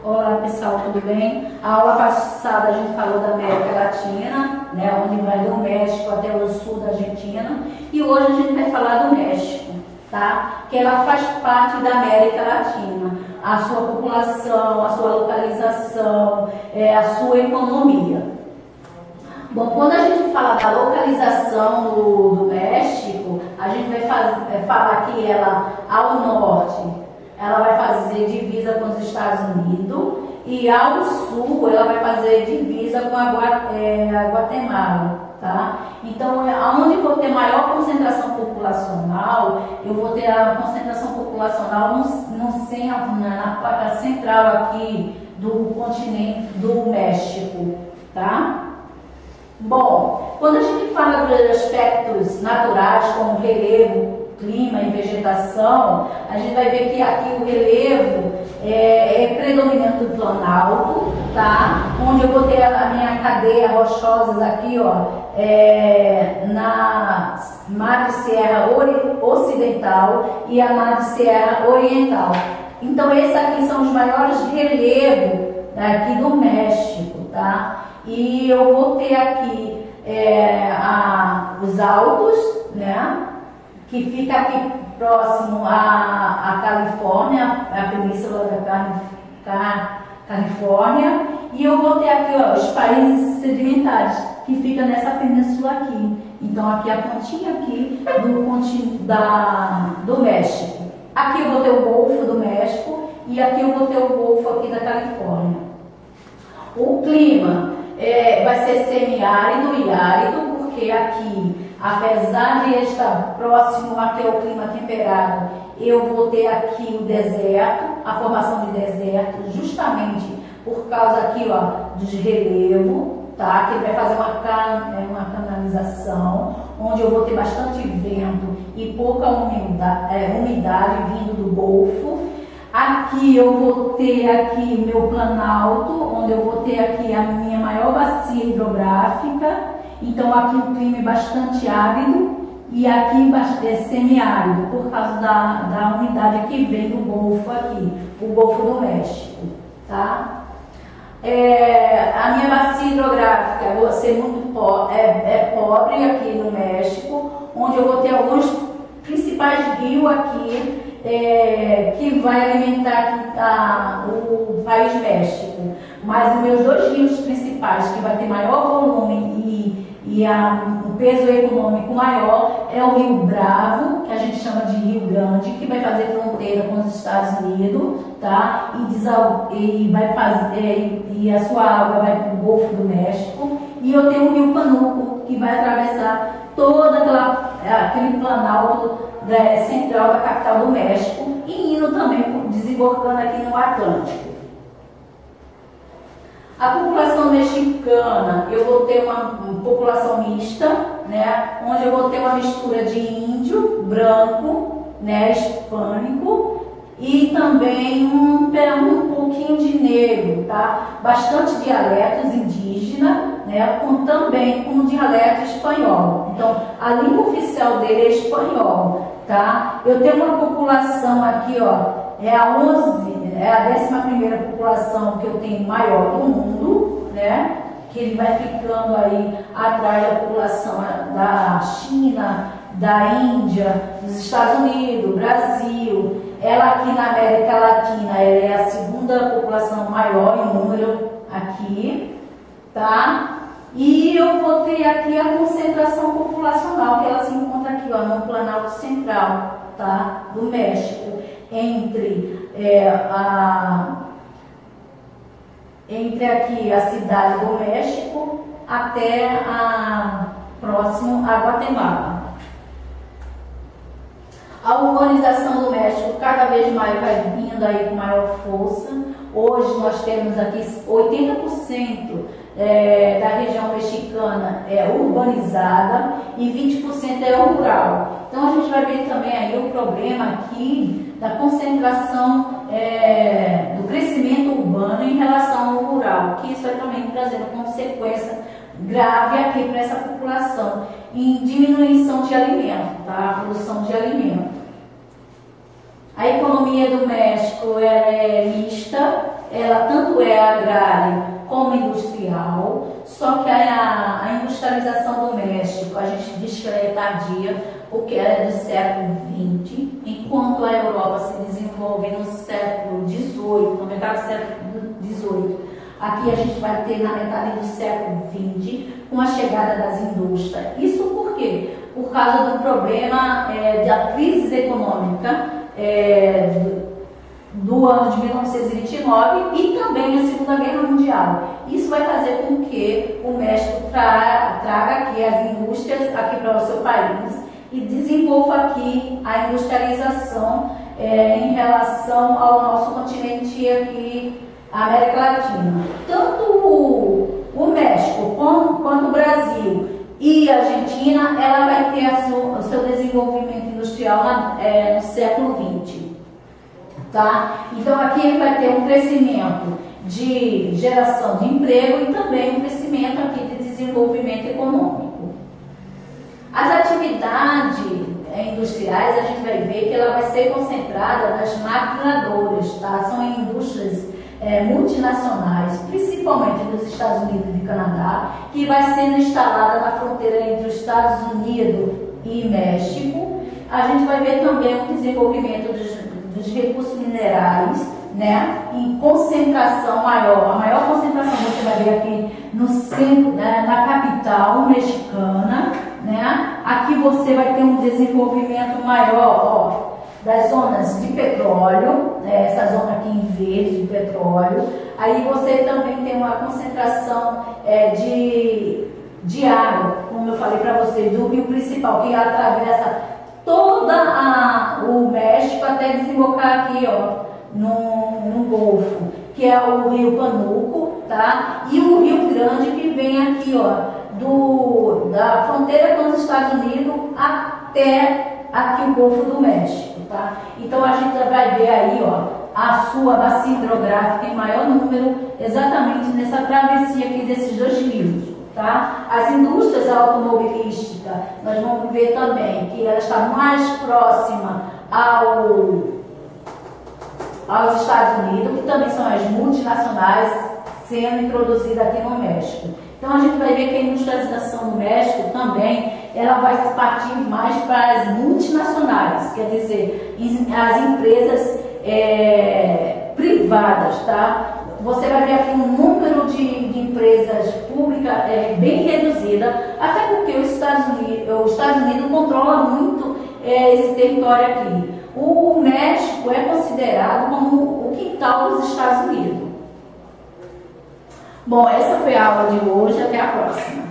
Olá pessoal, tudo bem? A aula passada a gente falou da América Latina, né, onde vai do México até o sul da Argentina, e hoje a gente vai falar do México, tá? Que ela faz parte da América Latina, a sua população, a sua localização, a sua economia. Bom, quando a gente fala da localização do México, a gente vai falar que ela, ao norte, ela vai fazer divisa com os Estados Unidos e ao sul ela vai fazer divisa com a Guatemala, tá? Então, onde eu vou ter maior concentração populacional, eu vou ter a concentração populacional no centro, na placa central aqui do continente do México, tá? Bom, quando a gente fala dos aspectos naturais como relevo, clima e vegetação, a gente vai ver que aqui o relevo é predominante do planalto, tá? Onde eu vou ter a minha cadeia rochosas aqui, ó, na Madre Serra Ocidental e a Madre Serra Oriental. Então esses aqui são os maiores relevos aqui do México, tá? E eu vou ter aqui os altos, né? Que fica aqui próximo à Califórnia, a península da Califórnia, e eu vou ter aqui, ó, os países sedimentares, que fica nessa península aqui. Então aqui a pontinha aqui do México. Aqui eu vou ter o Golfo do México e aqui eu vou ter o Golfo aqui da Califórnia. O clima vai ser semiárido e árido, porque aqui, apesar de estar próximo aqui ao clima temperado, eu vou ter aqui o deserto, a formação de deserto, justamente por causa aqui, ó, do relevo, tá? Que vai fazer uma canalização, onde eu vou ter bastante vento e pouca umidade vindo do Golfo. Aqui eu vou ter aqui o meu planalto, onde eu vou ter aqui a minha maior bacia hidrográfica. Então aqui o clima é bastante árido e aqui é semiárido, por causa da umidade que vem do Golfo aqui, o Golfo do México, tá? A minha bacia hidrográfica vai ser muito pobre aqui no México, onde eu vou ter alguns principais rios aqui, que vai alimentar aqui, o país México. Mas os meus dois rios principais, que vai ter maior volume e o peso econômico maior, é o Rio Bravo, que a gente chama de Rio Grande, que vai fazer fronteira com os Estados Unidos, tá? E a sua água vai para o Golfo do México. E eu tenho o Rio Panuco, que vai atravessar todo aquele planalto central da capital do México e indo também, desembocando aqui no Atlântico. A população mexicana, eu vou ter uma população mista, né, onde eu vou ter uma mistura de índio, branco, né, hispânico e também um pouquinho de negro, tá? Bastante dialetos indígenas, né, também com dialeto espanhol. Então, a língua oficial dele é espanhol, tá? Eu tenho uma população aqui, ó, é a 11ª população que eu tenho maior do mundo, né? Que ele vai ficando aí atrás da população da China, da Índia, dos Estados Unidos, Brasil. Ela aqui na América Latina, ela é a 2ª população maior em número aqui, tá? E eu vou ter aqui a concentração populacional, que ela se encontra aqui, ó, no Planalto Central, tá? Do México, entre aqui a cidade do México até próximo a Guatemala. A urbanização do México cada vez mais vai vindo aí com maior força. Hoje nós temos aqui 80% da região mexicana urbanizada e 20% é rural. Então a gente vai ver também aí o problema aqui da concentração do crescimento urbano em relação ao rural, que isso vai também trazendo consequência grave aqui para essa população em diminuição de alimento, tá? A produção de alimento. A economia do México é mista, ela tanto é agrária como industrial, só que a industrialização do México, a gente diz que ela é tardia, porque ela é do século XX, enquanto a Europa se desenvolve no século XVIII, no metade do século XVIII. Aqui a gente vai ter na metade do século XX, com a chegada das indústrias. Isso por quê? Por causa do problema da crise econômica do ano de 1929 e também a Segunda Guerra Mundial. Isso vai fazer com que o México traga aqui as indústrias aqui para o seu país e desenvolva aqui a industrialização em relação ao nosso continente aqui, a América Latina. Tanto o México quanto o Brasil e a Argentina, ela vai ter o seu desenvolvimento industrial no século XX. Tá? Então aqui ele vai ter um crescimento de geração de emprego e também um crescimento aqui de desenvolvimento econômico. As atividades industriais, a gente vai ver que ela vai ser concentrada nas maquinadoras, tá? São indústrias multinacionais, principalmente dos Estados Unidos e do Canadá, que vai sendo instalada na fronteira entre os Estados Unidos e México. A gente vai ver também o desenvolvimento dos recursos minerais, né, em concentração maior. A maior concentração você vai ver aqui no centro, na capital mexicana, né? Aqui você vai ter um desenvolvimento maior, das zonas de petróleo, essa zona aqui em verde de petróleo. Aí você também tem uma concentração de água, como eu falei para vocês, do rio principal, que atravessa toda o México até desembocar aqui, ó, no Golfo, que é o rio Panuco, tá? E o Rio Grande, que vem aqui, ó, da fronteira com os Estados Unidos até aqui o Golfo do México, tá? Então a gente vai ver aí, ó, a sua bacia hidrográfica em maior número, exatamente nessa travessia aqui desses dois rios. Tá? As indústrias automobilísticas, nós vamos ver também que ela está mais próxima aos Estados Unidos, que também são as multinacionais sendo introduzidas aqui no México. Então a gente vai ver que a industrialização do México também, ela vai partir mais para as multinacionais, quer dizer, as empresas privadas, tá? Você vai ver aqui um número de empresas públicas bem reduzida, até porque os Estados Unidos controla muito esse território aqui. O México é considerado como o quintal dos Estados Unidos. Bom, essa foi a aula de hoje, até a próxima.